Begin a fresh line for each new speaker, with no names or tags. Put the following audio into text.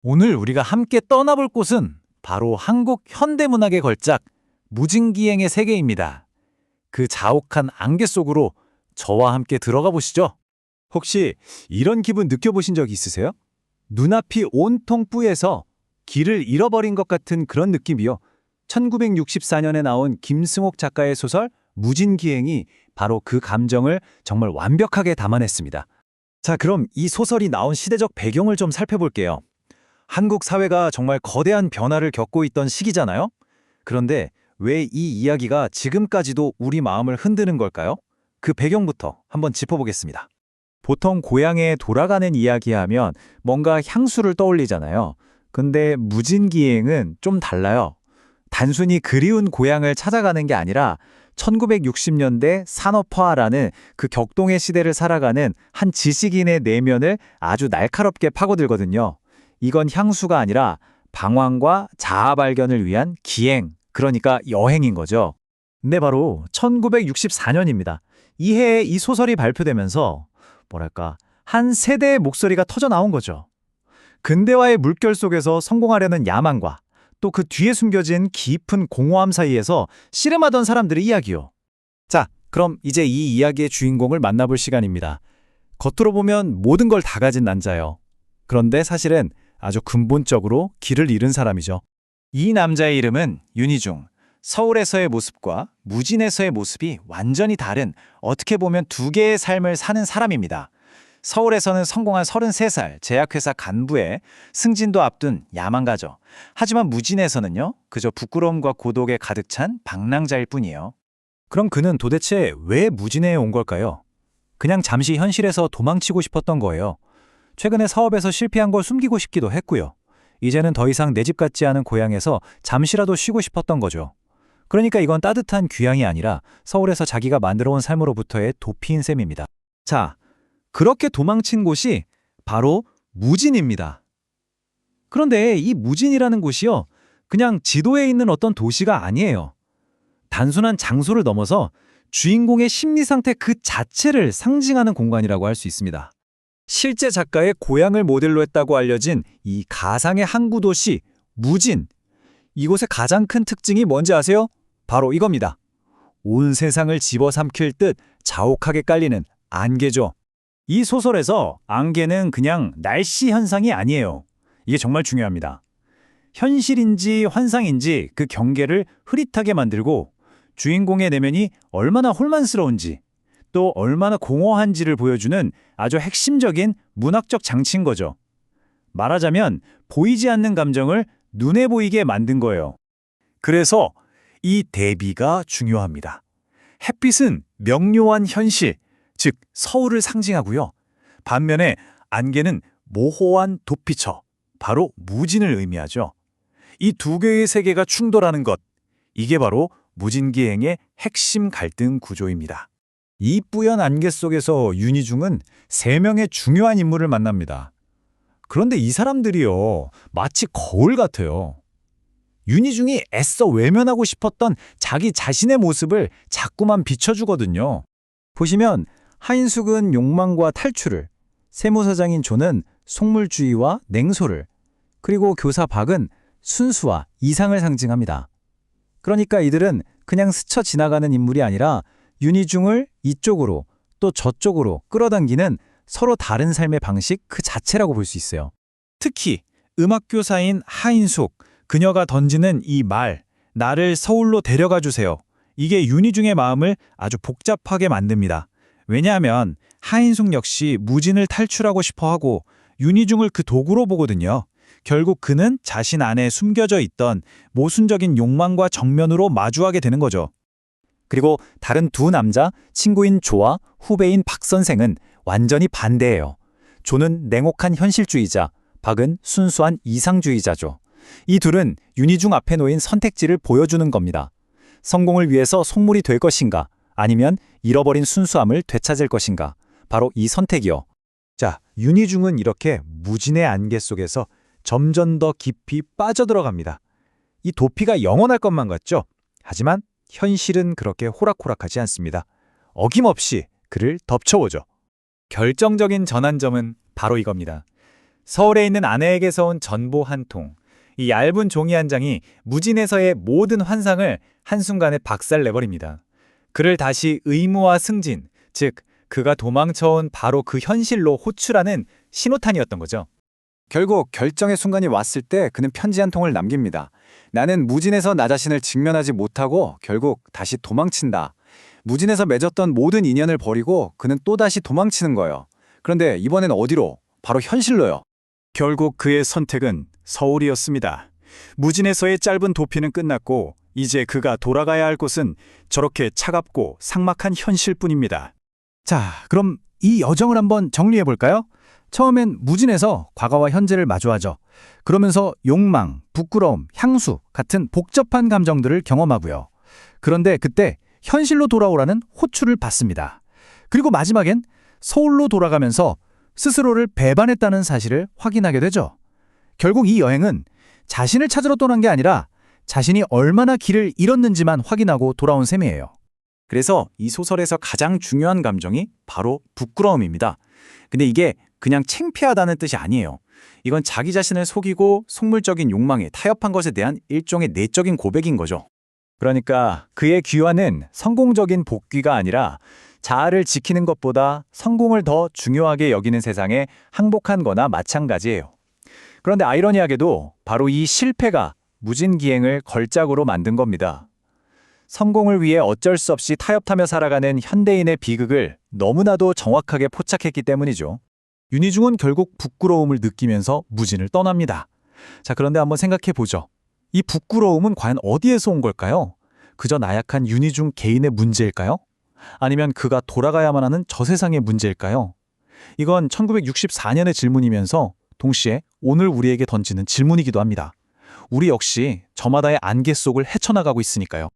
오늘 우리가 함께 떠나볼 곳은 바로 한국 현대문학의 걸작 무진기행의 세계입니다. 그 자욱한 안개 속으로 저와 함께 들어가 보시죠.
혹시 이런 기분 느껴보신 적 있으세요? 눈앞이 온통 뿌예서 길을 잃어버린 것 같은 그런 느낌이요. 1964년에 나온 김승옥 작가의 소설 무진기행이 바로 그 감정을 정말 완벽하게 담아냈습니다. 자, 그럼 이 소설이 나온 시대적 배경을 좀 살펴볼게요. 한국 사회가 정말 거대한 변화를 겪고 있던 시기잖아요? 그런데 왜 이 이야기가 지금까지도 우리 마음을 흔드는 걸까요? 그 배경부터 한번 짚어보겠습니다. 보통 고향에 돌아가는 이야기하면 뭔가 향수를 떠올리잖아요. 근데 무진기행은 좀 달라요. 단순히 그리운 고향을 찾아가는 게 아니라 1960년대 산업화라는 그 격동의 시대를 살아가는 한 지식인의 내면을 아주 날카롭게 파고들거든요. 이건 향수가 아니라 방황과 자아 발견을 위한 기행, 그러니까 여행인 거죠. 네, 바로 1964년입니다. 이 해에 이 소설이 발표되면서 뭐랄까, 한 세대의 목소리가 터져 나온 거죠. 근대화의 물결 속에서 성공하려는 야망과 또 그 뒤에 숨겨진 깊은 공허함 사이에서 씨름하던 사람들의 이야기요. 자, 그럼 이제 이 이야기의 주인공을 만나볼 시간입니다. 겉으로 보면 모든 걸 다 가진 남자예요. 그런데 사실은 아주 근본적으로 길을 잃은 사람이죠. 이 남자의 이름은 윤희중. 서울에서의 모습과 무진에서의 모습이 완전히 다른, 어떻게 보면 두 개의 삶을 사는 사람입니다. 서울에서는 성공한 33살 제약회사 간부에 승진도 앞둔 야망가죠. 하지만 무진에서는요, 그저 부끄러움과 고독에 가득 찬 방랑자일 뿐이에요. 그럼 그는 도대체 왜 무진에 온 걸까요? 그냥 잠시 현실에서 도망치고 싶었던 거예요. 최근에 사업에서 실패한 걸 숨기고 싶기도 했고요. 이제는 더 이상 내 집 같지 않은 고향에서 잠시라도 쉬고 싶었던 거죠. 그러니까 이건 따뜻한 귀향이 아니라 서울에서 자기가 만들어온 삶으로부터의 도피인 셈입니다. 자, 그렇게 도망친 곳이 바로 무진입니다. 그런데 이 무진이라는 곳이요, 그냥 지도에 있는 어떤 도시가 아니에요. 단순한 장소를 넘어서 주인공의 심리 상태 그 자체를 상징하는 공간이라고 할 수 있습니다. 실제 작가의 고향을 모델로 했다고 알려진 이 가상의 항구 도시 무진. 이곳의 가장 큰 특징이 뭔지 아세요? 바로 이겁니다. 온 세상을 집어삼킬 듯 자욱하게 깔리는 안개죠. 이 소설에서 안개는 그냥 날씨 현상이 아니에요. 이게 정말 중요합니다. 현실인지 환상인지 그 경계를 흐릿하게 만들고 주인공의 내면이 얼마나 혼란스러운지 또 얼마나 공허한지를 보여주는 아주 핵심적인 문학적 장치인 거죠. 말하자면 보이지 않는 감정을 눈에 보이게 만든 거예요. 그래서 이 대비가 중요합니다. 햇빛은 명료한 현실, 즉 서울을 상징하고요. 반면에 안개는 모호한 도피처, 바로 무진을 의미하죠. 이 두 개의 세계가 충돌하는 것, 이게 바로 무진기행의 핵심 갈등 구조입니다. 이 뿌연 안개 속에서 윤희중은 세 명의 중요한 인물을 만납니다. 그런데 이 사람들이요, 마치 거울 같아요. 윤희중이 애써 외면하고 싶었던 자기 자신의 모습을 자꾸만 비춰주거든요. 보시면 하인숙은 욕망과 탈출을, 세무사장인 조는 속물주의와 냉소를, 그리고 교사 박은 순수와 이상을 상징합니다. 그러니까 이들은 그냥 스쳐 지나가는 인물이 아니라 윤희중을 이쪽으로 또 저쪽으로 끌어당기는 서로 다른 삶의 방식 그 자체라고 볼 수 있어요. 특히 음악교사인 하인숙, 그녀가 던지는 이 말, 나를 서울로 데려가 주세요. 이게 윤희중의 마음을 아주 복잡하게 만듭니다. 왜냐하면 하인숙 역시 무진을 탈출하고 싶어하고 윤희중을 그 도구로 보거든요. 결국 그는 자신 안에 숨겨져 있던 모순적인 욕망과 정면으로 마주하게 되는 거죠. 그리고 다른 두 남자, 친구인 조와 후배인 박 선생은 완전히 반대예요. 조는 냉혹한 현실주의자, 박은 순수한 이상주의자죠. 이 둘은 윤희중 앞에 놓인 선택지를 보여주는 겁니다. 성공을 위해서 속물이 될 것인가, 아니면 잃어버린 순수함을 되찾을 것인가. 바로 이 선택이요. 자, 윤희중은 이렇게 무진의 안개 속에서 점점 더 깊이 빠져들어갑니다. 이 도피가 영원할 것만 같죠? 하지만 현실은 그렇게 호락호락하지 않습니다. 어김없이 그를 덮쳐오죠. 결정적인 전환점은 바로 이겁니다.
서울에 있는 아내에게서 온 전보 한 통. 이 얇은 종이 한 장이 무진에서의 모든 환상을 한순간에 박살내버립니다. 그를 다시 의무와 승진, 즉 그가 도망쳐온 바로 그 현실로 호출하는 신호탄이었던 거죠.
결국 결정의 순간이 왔을 때 그는 편지 한 통을 남깁니다. 나는 무진에서 나 자신을 직면하지 못하고 결국 다시 도망친다. 무진에서 맺었던 모든 인연을 버리고 그는 또다시 도망치는 거예요. 그런데 이번엔 어디로? 바로 현실로요.
결국 그의 선택은 서울이었습니다. 무진에서의 짧은 도피는 끝났고 이제 그가 돌아가야 할 곳은 저렇게 차갑고 삭막한 현실뿐입니다.
자, 그럼 이 여정을 한번 정리해 볼까요? 처음엔 무진에서 과거와 현재를 마주하죠. 그러면서 욕망, 부끄러움, 향수 같은 복잡한 감정들을 경험하고요. 그런데 그때 현실로 돌아오라는 호출을 받습니다. 그리고 마지막엔 서울로 돌아가면서 스스로를 배반했다는 사실을 확인하게 되죠. 결국 이 여행은 자신을 찾으러 떠난 게 아니라 자신이 얼마나 길을 잃었는지만 확인하고 돌아온 셈이에요.
그래서 이 소설에서 가장 중요한 감정이 바로 부끄러움입니다. 근데 이게 그냥 창피하다는 뜻이 아니에요. 이건 자기 자신을 속이고 속물적인 욕망에 타협한 것에 대한 일종의 내적인 고백인 거죠.
그러니까 그의 귀환은 성공적인 복귀가 아니라 자아를 지키는 것보다 성공을 더 중요하게 여기는 세상에 항복한 거나 마찬가지예요. 그런데 아이러니하게도 바로 이 실패가 무진기행을 걸작으로 만든 겁니다. 성공을 위해 어쩔 수 없이 타협하며 살아가는 현대인의 비극을 너무나도 정확하게 포착했기 때문이죠. 윤희중은 결국 부끄러움을 느끼면서 무진을 떠납니다. 자, 그런데 한번 생각해 보죠. 이 부끄러움은 과연 어디에서 온 걸까요? 그저 나약한 윤희중 개인의 문제일까요? 아니면 그가 돌아가야만 하는 저 세상의 문제일까요? 이건 1964년의 질문이면서 동시에 오늘 우리에게 던지는 질문이기도 합니다. 우리 역시 저마다의 안개 속을 헤쳐나가고 있으니까요.